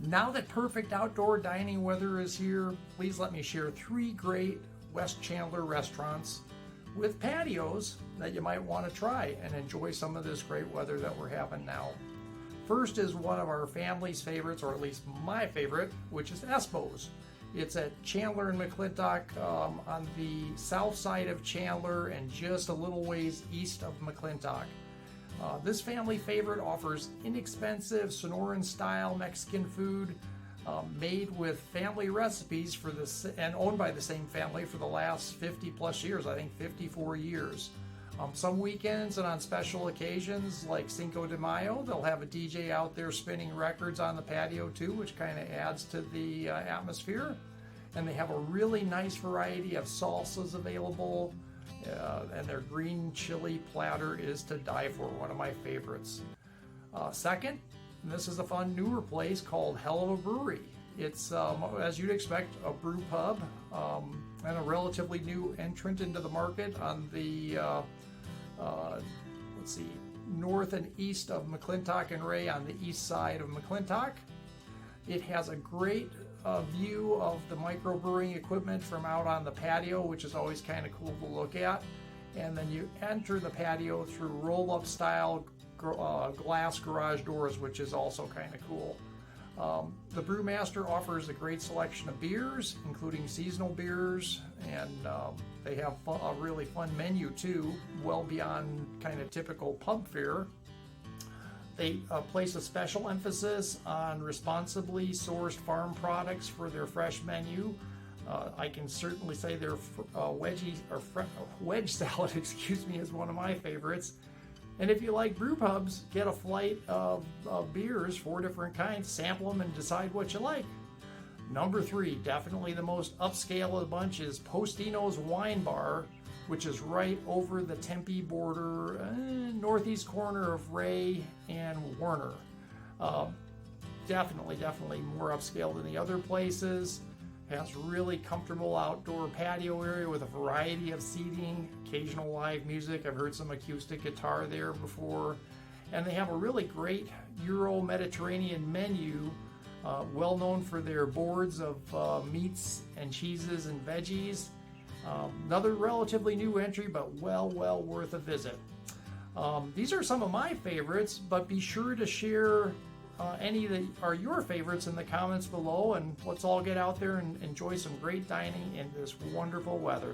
Now that perfect outdoor dining weather is here, please let me share 3 great West Chandler restaurants with patios that you might want to try and enjoy some of this great weather that we're having now. First is one of our family's favorites, or at least my favorite, which is Espo's. It's at Chandler and McClintock on the south side of Chandler and just a little ways east of McClintock. This family favorite offers inexpensive Sonoran Style Mexican food made with family recipes and owned by the same family for the last 50 plus years, I think 54 years. Some weekends and on special occasions like Cinco de Mayo, they'll have a DJ out there spinning records on the patio too, which kind of adds to the atmosphere. And they have a really nice variety of salsas available, and their green chili platter is to die for, one of my favorites. Second, and this is a fun newer place called Hell of a Brewery. It's, as you'd expect, a brew pub and a relatively new entrant into the market on the, north and east of McClintock and Ray on the east side of McClintock. It has a great view of the microbrewing equipment from out on the patio, which is always kind of cool to look at. And then you enter the patio through roll-up style glass garage doors, which is also kind of cool. The brewmaster offers a great selection of beers, including seasonal beers, and they have a really fun menu too, well beyond kind of typical pub fare. They place a special emphasis on responsibly sourced farm products for their fresh menu. I can certainly say their wedge salad, is one of my favorites. And if you like brew pubs, get a flight of beers, 4 different kinds, sample them and decide what you like. Number 3, definitely the most upscale of the bunch, is Postino's Wine Bar, which is right over the Tempe Border, northeast corner of Ray and Warner. Definitely more upscale than the other places. Has really comfortable outdoor patio area with a variety of seating, occasional live music. I've heard some acoustic guitar there before. And they have a really great Euro-Mediterranean menu, well known for their boards of meats and cheeses and veggies. Another relatively new entry, but well worth a visit. These are some of my favorites, but be sure to share any that are your favorites in the comments below, and let's all get out there and enjoy some great dining in this wonderful weather.